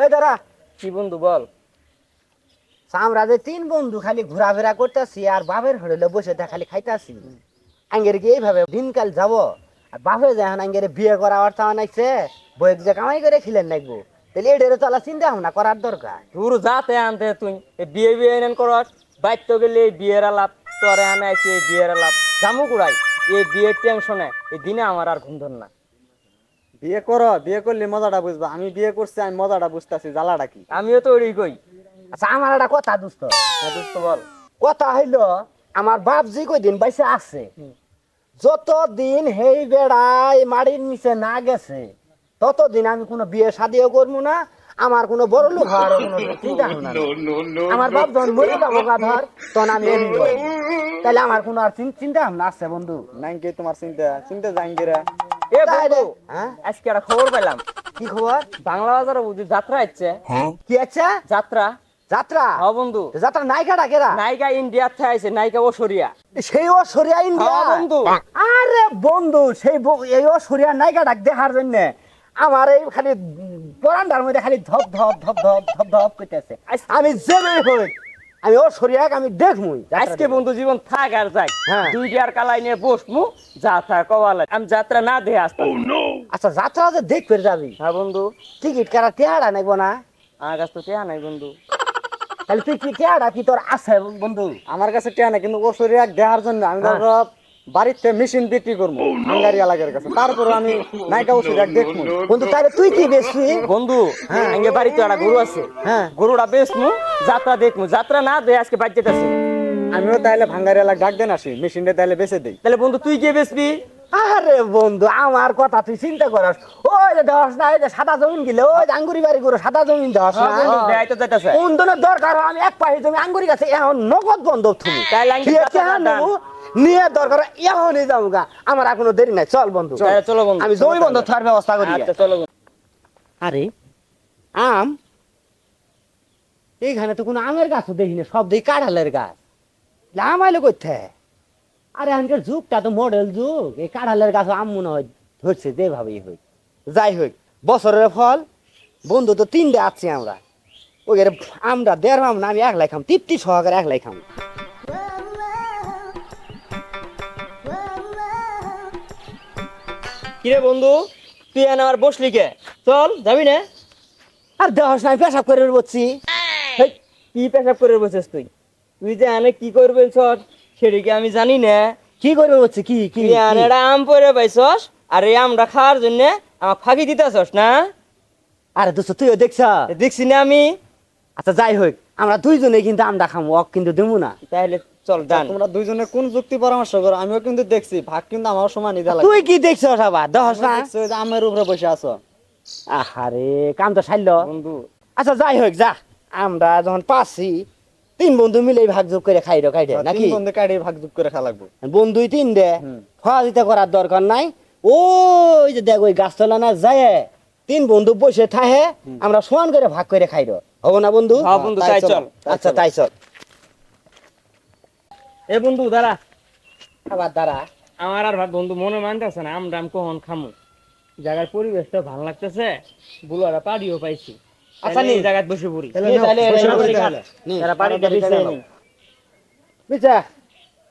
এই দাঁড়া। কি বন্ধু বল। আমরা যে তিন বন্ধু খালি ঘোরাফেরা করতেছি আর বাপের হোটেলে বসে তা খালি খাইতাছি। আঙ্গের কি এইভাবে দিনকাল যাব? আর বাপে যখন আঙ্গের বিয়ে করা অর্থ আনাইছে, বইয়ের যে কামাই করে খিলেন নাকবো, তাহলে এটারও চলা চিন্তা ভাবনা করার দরকার। তোর যাতে আনতে তুই বিয়ে বিয়ে এনে করস বাইর তো গেলে এই বিয়ের আলাপ তোরে আনে আইছি এই বিয়ের আলাপ জামু কুড়াই এই বিয়ের টেনশনে এই দিনে আমার আর ঘুম ধর না। বিয়ে করো, বিয়ে করলে মজাটা বুঝবা। আমি বিয়ে করছি, আমি মজাটা বুঝতেছি, জ্বালাটা কি। আমিও তো ওই কই। আচ্ছা আমার একটা কথা দোস্ত, হ্যাঁ দোস্ত বল। কথা হইলো আমার বাপ যে কয়দিন বাইসে আছে, যতদিন হেই বেড়ায় মাটির নিচে না গেছে ততদিন আমি কোনো বিয়ে শাদিও করবো না। আমার কোনো বড় লোক হওয়ার কোনো চিন্তা ভাবনা নাই। আমার বাপ যখন মরে যাবো গা ধর, তখন আমি এমনি করবো। তাহলে আমার কোনো আর চিন্তা ভাবনা আছে বন্ধু? নাই কি তোমার চিন্তা চিন্তা জাঙ্গিরা। এ তাই বন্ধু রে, হ্যাঁ? আজকে একটা খবর পেলাম। কি খবর? বাংলা বাজারে বুঝি যাত্রা হচ্ছে। কি আছে? যাত্রা। যাত্রা? হ্যাঁ বন্ধু। যাত্রা নায়িকা ডাকেরা? নায়িকা ইন্ডিয়ার থেকে আইছে, নায়িকা ঐশ্বরিয়া। সেই ও সরিয়া ইন্ডিয়া? হ্যাঁ বন্ধু। আরে বন্ধু, সেই এই ও সরিয়া নায়িকা ডাক দেখার জন্য আমার এই খালি পরান্ডার মধ্যে খালি ধপ ধপ ধপ ধপ ধপ ধপ করতেছে। আমি যেবে হই আমি ও সরিয়াকে আমি দেখমুই। আজকে বন্ধু জীবন থাক আর যাক, হ্যাঁ। দুইটার কালাই নিয়ে বসমু যাত্রা কবালে আমি যাত্রা না দেখে আসতাম। আচ্ছা যাত্রা যে দেখবে যাবি, হ্যাঁ বন্ধু। টিকিট কাটা টেহারা নেবো না? আমার কাছে তো চেয়া নাই বন্ধু। তাহলে তুই কি টেহারা কি তোর আছে বন্ধু? আমার কাছে টেয়া না, কিন্তু ও শরীর দেওয়ার জন্য আমি ধরো বাড়িতে মেশিন বিক্রি করবো হাঙ্গারি এলাকার কাছে, তারপরে আমি নায়িকা ও শরীর দেখবো। বন্ধু তাহলে তুই কি বেশি? বন্ধু আঙ্গে বাড়িতে একটা গরু আছে, হ্যাঁ। গরুটা বেচমু যাত্রা দেখমু, যাত্রা না দে আজকে বাইর যেতেছে। আমিও তাহলে ভাঙ্গারি এলাকা ডাক দেন আসি, মেশিনটা তাহলে বেঁচে দেই। তাহলে বন্ধু তুই কে বেচবি? আরে বন্ধু আমার কথা তুই চিন্তা করাস। ওই যে ধস না, এই যে সাদা জমিন গিলে ওই যে আঙ্গুরি বাড়ি করে সাদা জমিন ধস না, দেয় তো যাইতেছে। কোন দিনের দরকার হয় আমি এক পাহি জমি আঙ্গুরি গাছে এখন নগদ বন্ধ তুমি তাইলে আঙ্গুরি গাছে দান। নিয়ে দরকার এখনই যাবো গা, আমার আর কোনো দেরি নাই। চল বন্ধু, তাহলে চলো বন্ধু। আমি জমি বন্ধ থাকার ব্যবস্থা করি। আচ্ছা চলো বন্ধু। আরে আম, এইখানে তো কোনো আমের গাছও দেখি না, সব দেখি কাঁঠালের গাছ। আম আইলো করতে? আরে আজকের যুগটা তো মডেল যুগ, এই কাঁঠালের গাছ আম মনে হয় ধরছে যেভাবেই হোক। যাই হোক, বছরের ফল বন্ধু তো তিনটে আছি আমরা, ওই আমরা দেড় আম না, আমি একলাই খাম, তৃপ্তি সহকারে একলাই খাম। কিরে বন্ধু তুই এনে আর বসলি কে? চল যাবি না? আর দেহস না, আমি পেশাব করে বসছি। হেই, কি পেশাব করে বসেছিস তুই? তুই যে এনে কি করবে সেটা কি আমি জানি না। কি করে বসছি? কি কি তুই এনে একটা আম পরে পাইছস আর এই আমটা খাওয়ার জন্য আমার ফাঁকি দিতেছস না? আরে দোস্ত তুইও দেখছ? দেখছি না আমি। আচ্ছা যাই হোক, আমরা দুইজনে কিন্তু আমটা খামো, অক কিন্তু দেবো না। তাহলে চল ডান। তোমরা দুইজনে কোন যুক্তি পরামর্শ করো? আমিও কিন্তু দেখছি, ভাগ কিন্তু আমার সমান নিতে লাগে। তুই কি দেখছ আবার দেহস না? দেখছো যে আমের উপরে বসে আছো। আহারে কাম তো সাইল বন্ধু আচ্ছা যাই হোক, যা আমরা যখন পাচ্ছি তিন বন্ধু মিলে ভাগ যোগ করে খাই খাইডে নাকি? তিন বন্ধু কাটিয়ে ভাগ যোগ করে খাওয়া লাগবে। বন্ধুই তিন দে, খাওয়া দিতে করার দরকার নাই। ওই যে দেখ ওই গাছতলা না যায় তিন বন্ধু বসে থাহে, আমরা সমান করে ভাগ করে খাইড, হবো না বন্ধু? হ্যাঁ বন্ধু তাই চল। আচ্ছা তাই চল। এ বন্ধু দাঁড়া, আবার দাঁড়া। আমার আর বন্ধু মনে মানতেছে না আমরা কখন খামু। জায়গার পরিবেশটা ভালো লাগতেছে, বুলারা পাড়িও পাইছি। আচ্ছা এই জায়গায় বসে পড়ি। বুঝছা,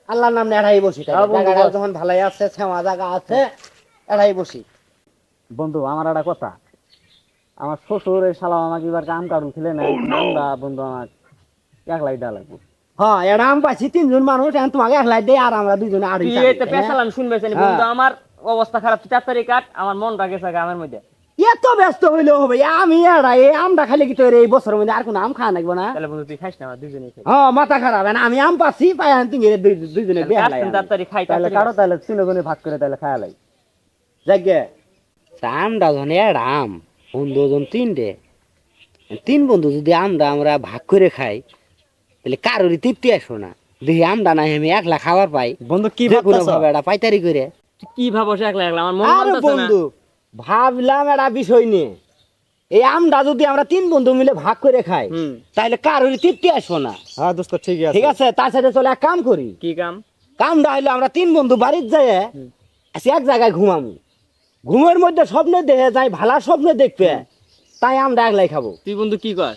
আল্লাহর নাম এড়াই বসি, হ্যাঁ বন্ধু, জায়গাটা বস। যখন ভালাই আছে, ছেমা জায়গা আছে, এড়াই বসি। বন্ধু আমার একটা কথা, আমার শ্বশুর এই শালা আমাকে এবার কাম কাটুন ছিলেন আমরা বন্ধু আমার একলাই দেওয়া লাগবে। হ্যাঁ এটা আম পাইছি তিনজন মানুষ, এখন তোমাকে একলাই দেয় আর আমরা দুজনে আড়ি তুই এতে পেশালাম শুনবেছেন বন্ধু, আমার অবস্থা খারাপ। তুই তাড়াতাড়ি কাট, আমার মনটা গেছে আমের মধ্যে। এত ব্যস্ত হইলেও হবে, আমি এড়াই আমটা খালি কি তোর এই বছরের মধ্যে আর কোনো আম খাওয়া লাগবে না? তাহলে বন্ধু তুই খাইস না, আমার দুজনেই খাই। হ্যাঁ মাথা খারাপ, আমি আম পাচ্ছি পাই তুমি দুজনে তাড়াতাড়ি খাই। তাহলে কারো তাহলে তিনজনে ভাগ করে তাহলে খাওয়া লাগে। যাকে আমটা যখন এড়া আম বন্ধু জন তিনটে, তিন বন্ধু যদি আমরা ভাগ করে খাই তাহলে কারোরই তৃপ্তি আসবো না। দেখি আমটা নাই আমি একলা খাবার পাই, বন্ধু কি কোনো ভাবতেছো? ভাবে এটা পাইতারি করে। তুই কি ভাবছ একলা একলা? আমার মন আরে মানতেছে না। বন্ধু ভাবলাম একটা বিষয় নিয়ে, এই আমটা যদি আমরা তিন বন্ধু মিলে ভাগ করে খাই তাহলে কারোরই তৃপ্তি আসবো না। হ্যাঁ দোস্ত ঠিকই আছে। ঠিক আছে, তার সাথে চলে এক কাম করি। কি কাম? কামটা হইলো আমরা তিন বন্ধু বাড়ির যাই এক জায়গায় ঘুমামু, ঘুমের মধ্যে স্বপ্নে দেখে যাই, ভালা স্বপ্নে দেখবে তাই আমরা একলাই খাবো। তুই বন্ধু কি কর?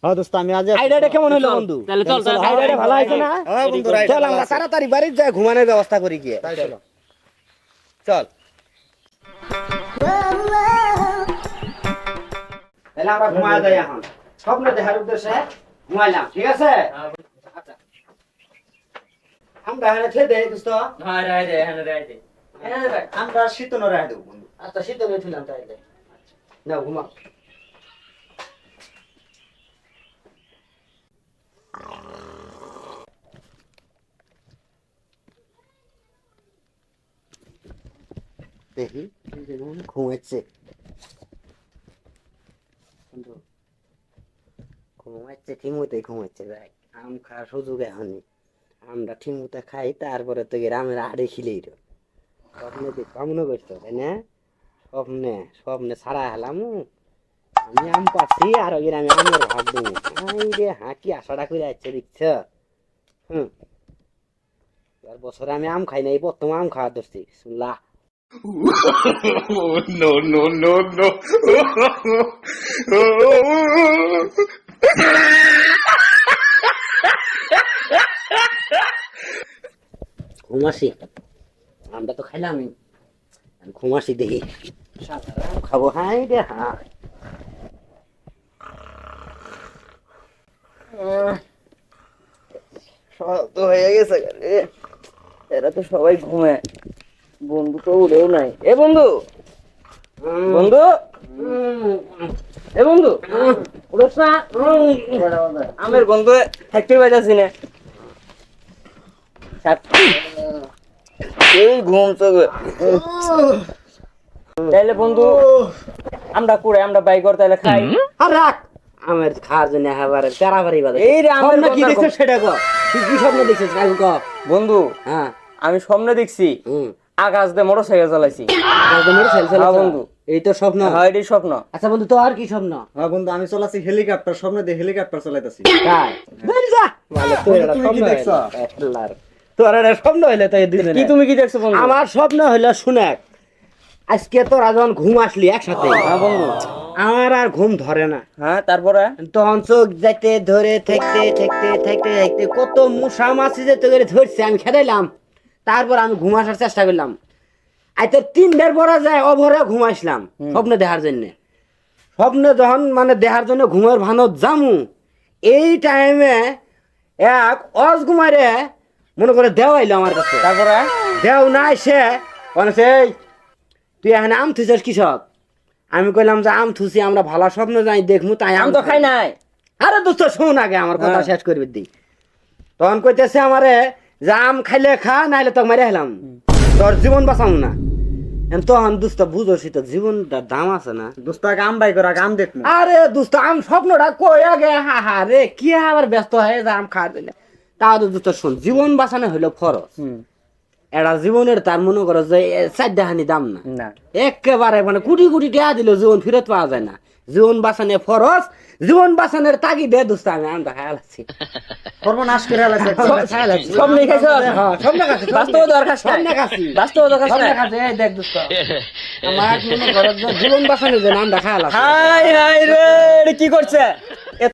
হ্যাঁ দোস্ত আমি আজ আইডিয়াটা কেমন হলো বন্ধু? তাহলে চল চল আইডিয়াটা ভালো হয়েছে না? হ্যাঁ বন্ধু, right, চল ভালো আমরা আছে। তাড়াতাড়ি বাড়ি যাই, ঘুমানোর ব্যবস্থা করি গিয়ে। চলো চল, তাহলে আমরা ঘুমায় যাই এখন। স্বপ্ন দেখার উদ্দেশ্যে ঘুমাইলাম, ঠিক আছে? আচ্ছা, আমরা এখানে খেয়ে দেই দোস্ত। হ্যাঁ রাই দে, হ্যাঁ রাই দে। আমরা শীতনো রায় দেবো বন্ধু। আচ্ছা, শীতল উঠিলাম তাইলে। নাও ঘুমাও। দেখি ঘুমাচ্ছে, ঘুমাচ্ছে ঠিক মতোই ঘুমাচ্ছে। যাই, আম খাওয়ার সুযোগ এখনই। আমরা ঠিক মতো খাই, তারপরে তো গ্রামের আড়ে খিলেই স্বপ্নে কামনা করছো তাই না? স্বপ্নে স্বপ্নে ছাড়া হলাম আমি আম পাচ্ছি আর ওই গ্রামে আমের ভাগ দেবো। রে হ্যাঁ, কি আশাটা করে যাচ্ছে দেখছ? হুম, এবার বছরে আমি আম খাই না, এই প্রথম আম খাওয়া ধরছি শুনলা। no, no, no, no. ঘুমাসি, আমরা তো খাইলাম, ঘুমাসি দেখি আম খাবো। হাই রে হ্যাঁ, সব তো হয়ে গেছে রে। এরা তো সবাই ঘুমায়, বন্ধু তো উড়েও নাই। এ বন্ধু, বন্ধু, এ বন্ধু, উড়োস না? আমের বন্ধু থাকতে পাইতাছি না। এই ঘুম চোখে। তাইলে বন্ধু আমরা কুড়ে, আমরা বাই কর, তাহলে খাই। আর রাখ আমের খাওয়ার জন্য একেবারে তেরাবারি বাজে। এই রে আমের স্বপ্ন কি কথা দেখছিস সেটা কর, তুই কি স্বপ্ন দেখছিস আগে কর। বন্ধু হ্যাঁ, আমি স্বপ্নে দেখছি আকাশ দিয়ে মোটরসাইকেল চালাইছি। হ্যাঁ বন্ধু, এই তো স্বপ্ন। হ্যাঁ এটাই স্বপ্ন। আচ্ছা বন্ধু, তো আর কি স্বপ্ন? হ্যাঁ বন্ধু, আমি চলাছি হেলিকপ্টার, স্বপ্নে দিয়ে হেলিকপ্টার চালাইতাছি। তাই বল যা, ভালো তোর এটা তুমি কি স্বপ্ন দেখছো? হইলো। আল্লাহর, তোর এটা স্বপ্ন হইলো তাই দুজনে। কি তুমি কি দেখছো বন্ধু? আমার স্বপ্ন হইলো শুনেক, আজকে তোরা যখন ঘুম আসলি একসাথে, হ্যাঁ বন্ধু। আমার আর ঘুম ধরে না। হ্যাঁ তারপরে তখন চোখ যাইতে ধরে থাকতে থাকতে থাকতে থাকতে কত মশা মাছি যেতে করে ধরছে, আমি খেদাইলাম। তারপর আমি ঘুম আসার চেষ্টা করলাম, আইতে 3টার পরে যায় অভরে ঘুম আসলাম স্বপ্ন দেখার জন্য। স্বপ্নে যখন মানে দেখার জন্য ঘুমের ভানত জামু, এই টাইমে এক অজগুমারে মনে করে দেওয়াইলো আমার কাছে। তারপরে দেও না সে বলেছে, এই তুই এখানে আম থুইছিস কিসব? আমি কইলাম যে আম থুসি, আমরা ভালো স্বপ্ন যাই দেখমু তাই আম তো খাই নাই। আরে দোস্ত শোন আগে আমার কথা হ্যাঁ। শেষ করবি দি। তখন কইতেছে আমারে যে আম খাইলে খা, নাইলে তো মেরে হেলাম, তোর জীবন বাঁচাম না। তখন দোস্ত বুঝোসি তো জীবনটার দাম আছে না। দোস্ত আগে আম বাই কর, আগে আম দেখবো। আরে দোস্ত আম স্বপ্নটা কই আগে, হা হা রে কি আবার ব্যস্ত হয়ে যায় আম খাওয়ার জন্য। তাও তো দোস্ত শোন, জীবন বাঁচানো হইলো ফরজ। এটা জীবনের তার মনে করো যে 4 দাম না, না একেবারে মানে কোটি কোটি টাকা দিলেও জীবন ফেরত পাওয়া যায় না। জীবন বাঁচানো ফরজ, জীবন বাঁচানোর তাগিদে দোস্ত আমি আমটা খায়াল আছি। সর্বনাশ করে আলাইছে। স্বপ্নে খাইছো? হ্যাঁ, স্বপ্নে খাচ্ছি, বাস্তব দরকার নাই। স্বপ্নে খাচ্ছি, বাস্তব দরকার স্বপ্নে নাই। খাচ্ছি। এই দেখ দোস্ত, আমার মনে করো যে জীবন বাঁচানোর জন্য আমটা খায়াল আছে। হাই হাই রে, এটা কি করছে?